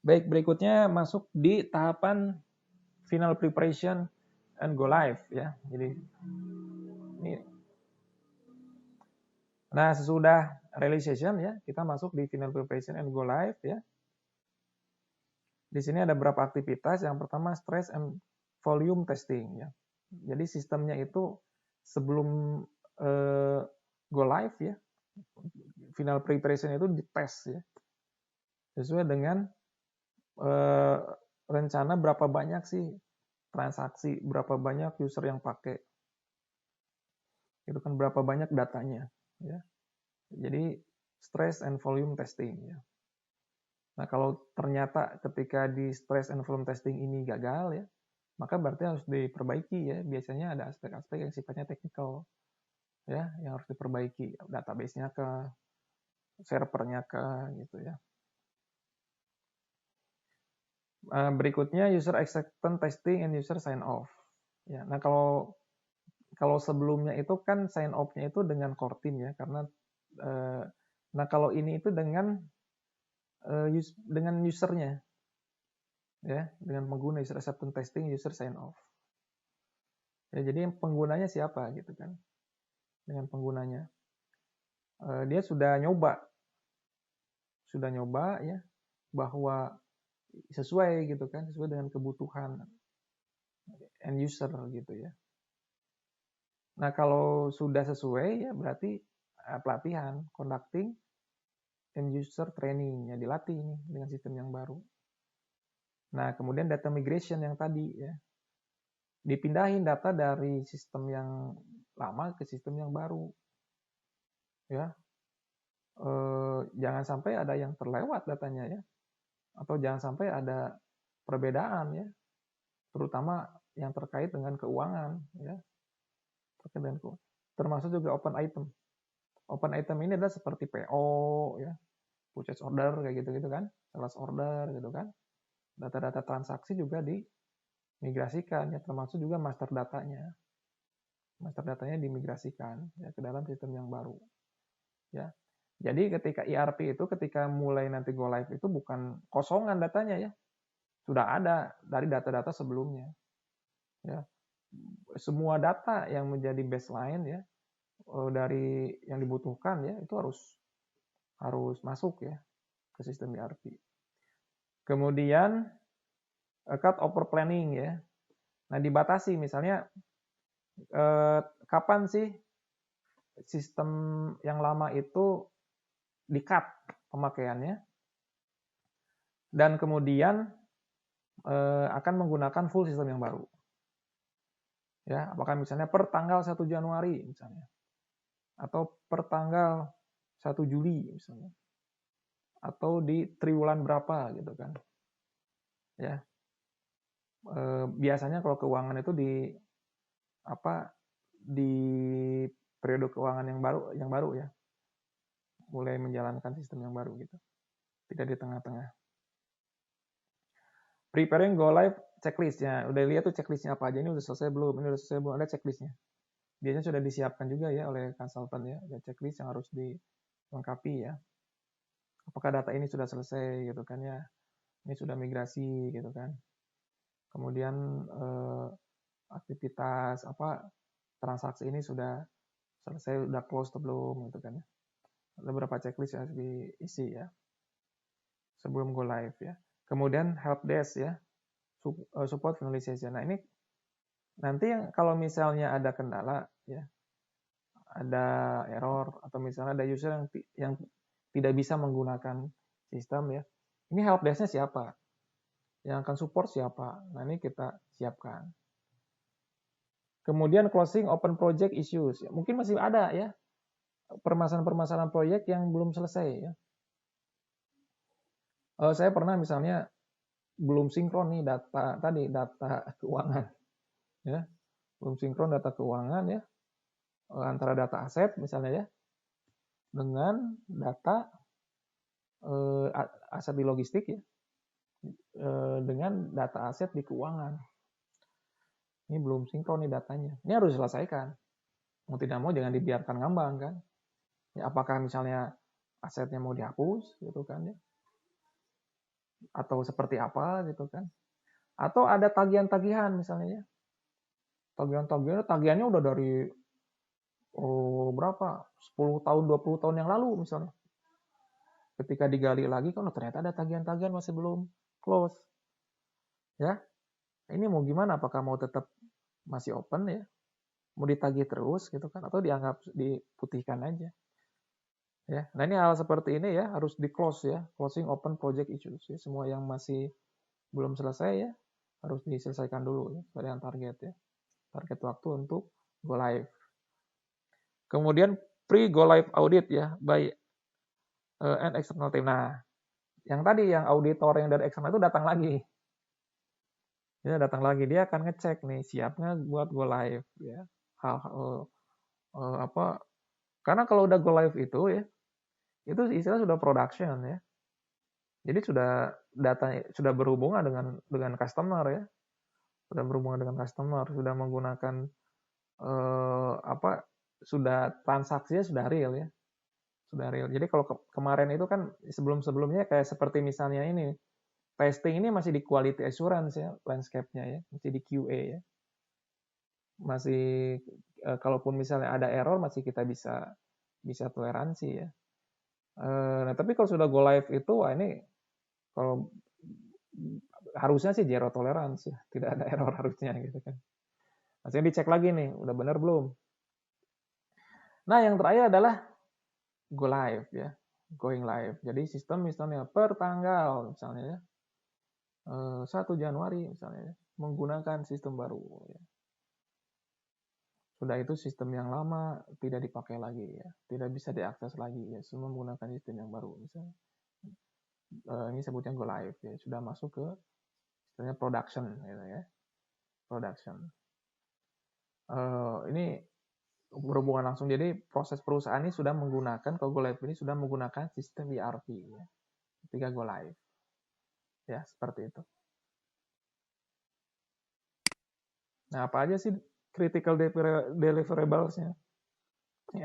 Baik, berikutnya masuk di tahapan final preparation and go live ya. Jadi ini, nah sesudah realization ya, kita masuk di final preparation and go live ya. Di sini ada beberapa aktivitas. Yang pertama stress and volume testing ya. Jadi sistemnya itu sebelum go live ya, final preparation itu dites ya, sesuai dengan rencana berapa banyak sih transaksi, berapa banyak user yang pakai, itu kan berapa banyak datanya ya. Jadi stress and volume testing ya. Nah kalau ternyata ketika di stress and volume testing ini gagal ya, maka berarti harus diperbaiki ya. Biasanya ada aspek-aspek yang sifatnya teknikal ya, yang harus diperbaiki, database-nya ke, servernya ke, gitu ya. Berikutnya user acceptance testing and user sign off. Ya, nah kalau sebelumnya itu kan sign off-nya itu dengan core team ya, karena nah kalau ini itu dengan usernya ya, dengan pengguna, user acceptance testing, user sign off. Ya, jadi penggunanya siapa gitu kan? Dengan penggunanya. Dia sudah nyoba ya bahwa sesuai gitu kan, sesuai dengan kebutuhan end user gitu ya. Nah, kalau sudah sesuai ya berarti pelatihan, conducting end user training ya, dilatih nih dengan sistem yang baru. Nah, kemudian data migration yang tadi ya. Dipindahin data dari sistem yang lama ke sistem yang baru. Ya. Jangan sampai ada yang terlewat datanya ya. Atau jangan sampai ada perbedaan ya. Terutama yang terkait dengan keuangan ya. Terkait dengan keuangan. Termasuk juga open item. Open item ini adalah seperti PO ya, purchase order kayak gitu-gitu kan, sales order gitu kan. Data-data transaksi juga dimigrasikan ya, termasuk juga master datanya. Master datanya dimigrasikan ya ke dalam sistem yang baru. Ya. Jadi ketika ERP itu ketika mulai nanti go live itu bukan kosongan datanya ya. Sudah ada dari data-data sebelumnya. Ya. Semua data yang menjadi baseline ya dari yang dibutuhkan ya itu harus masuk ya ke sistem ERP. Kemudian cut over planning ya. Nah, dibatasi misalnya kapan sih sistem yang lama itu di-cut pemakaiannya dan kemudian akan menggunakan full sistem yang baru. Ya, apakah misalnya per tanggal 1 Januari misalnya atau per tanggal 1 Juli misalnya. Atau di triwulan berapa gitu kan. Ya. Biasanya kalau keuangan itu di periode keuangan yang baru ya. Mulai menjalankan sistem yang baru gitu. Tidak di tengah-tengah. Preparing go live checklistnya. Udah lihat tuh checklistnya apa aja. Ini udah selesai belum? Ini udah selesai belum? Ada checklistnya. Biasanya sudah disiapkan juga ya oleh konsultan ya. Ada checklist yang harus dilengkapi ya. Apakah data ini sudah selesai gitu kan ya. Ini sudah migrasi gitu kan. Kemudian aktivitas transaksi ini sudah selesai, sudah close atau belum gitu kan ya. Ada beberapa checklist yang harus diisi ya sebelum go live ya. Kemudian help desk ya, support finalization. Nah ini nanti yang kalau misalnya ada kendala ya, ada error atau misalnya ada user yang tidak bisa menggunakan sistem ya, ini help desk-nya siapa? Yang akan support siapa? Nah ini kita siapkan. Kemudian closing open project issues. Mungkin masih ada ya permasalahan-permasalahan proyek yang belum selesai ya. Saya pernah misalnya belum sinkron nih data keuangan ya. Belum sinkron data keuangan ya antara data aset misalnya ya dengan data aset di logistik ya dengan data aset di keuangan. Ini belum sinkron nih datanya. Ini harus diselesaikan. Mau tidak mau jangan dibiarkan ngambang kan. Ya, apakah misalnya asetnya mau dihapus gitu kan ya. atau seperti apa gitu kan. Atau ada tagihan-tagihan misalnya ya. Tagihannya udah dari berapa? 10 tahun, 20 tahun yang lalu misalnya. Ketika digali lagi kan ternyata ada tagihan-tagihan masih belum close. Ya. Ini mau gimana? Apakah mau tetap masih open ya? Mau ditagih terus gitu kan atau dianggap diputihkan aja. Ya. Nah, ini hal seperti ini ya harus di close ya, closing open project issues ya. Semua yang masih belum selesai ya harus diselesaikan dulu ya, sesuai dengan target ya. Target waktu untuk go live. Kemudian pre go live audit ya by an external team. Nah, yang tadi yang auditor yang dari eksternal itu datang lagi. Ya, datang lagi dia akan ngecek nih siapnya buat go live ya. Hal-hal apa? Karena kalau udah go live itu ya, itu istilah sudah production ya. Jadi sudah data sudah berhubungan dengan customer ya. Sudah berhubungan dengan customer, sudah menggunakan sudah transaksinya sudah real ya. Sudah real. Jadi kalau kemarin itu kan sebelum-sebelumnya kayak seperti misalnya ini testing ini masih di quality assurance ya, landscape-nya ya, masih di QA ya. Masih kalaupun misalnya ada error masih kita bisa toleransi ya. Nah, tapi kalau sudah go live itu wah ini kalau harusnya sih zero tolerance ya, tidak ada error harusnya gitu kan. Maksudnya dicek lagi nih, udah benar belum? Nah, yang terakhir adalah go live ya, going live. Jadi sistem misalnya per tanggal misalnya ya, 1 Januari misalnya ya, menggunakan sistem baru ya. Sudah itu sistem yang lama tidak dipakai lagi ya, tidak bisa diakses lagi ya, semua menggunakan sistem yang baru misalnya. Ini sebutnya go live ya, sudah masuk ke istilahnya production gitu ya, production. Ini berhubungan langsung, jadi proses perusahaan ini sudah menggunakan, kalau go live ini sudah menggunakan sistem ERP ya, ketika go live ya, seperti itu. Nah, apa aja sih critical deliverables-nya?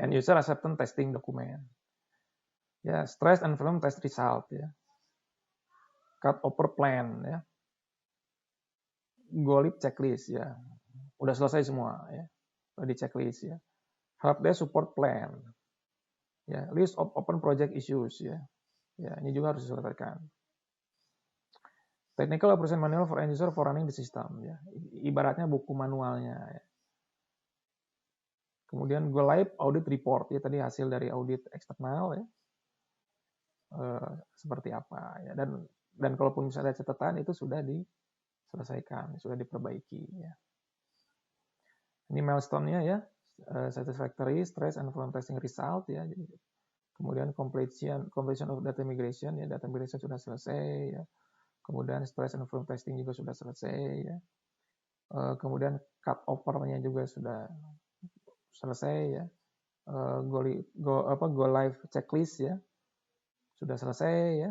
And user acceptance testing dokumen. Ya, stress and film test result ya. Cut over plan ya. Go live checklist ya. Udah selesai semua ya. Udah di checklist ya. Help desk support plan. Ya, list of open project issues ya. Ya, ini juga harus diselesaikan. Technical operation manual for end user for running the system ya. Ibaratnya buku manualnya ya. Kemudian go live audit report ya, tadi hasil dari audit eksternal ya. Seperti apa ya, dan kalaupun misalnya ada catatan itu sudah diselesaikan, sudah diperbaiki ya. Ini milestone-nya ya, satisfactory, stress and film testing result ya. Jadi, kemudian completion of data migration ya, data migration sudah selesai ya. Kemudian stress and film testing juga sudah selesai ya. Kemudian cut over-nya juga sudah selesai ya. Go live checklist ya sudah selesai ya.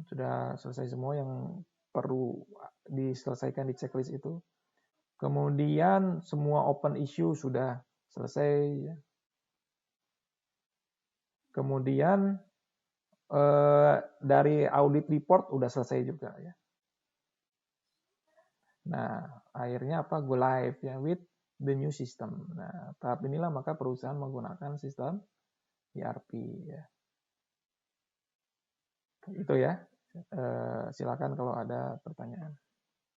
Sudah selesai semua yang perlu diselesaikan di checklist itu. Kemudian semua open issue sudah selesai ya. Kemudian dari audit report udah selesai juga ya. Nah, akhirnya apa? Go live ya with the new system. Nah, tahap inilah maka perusahaan menggunakan sistem ERP ya. Itu ya. Silakan kalau ada pertanyaan.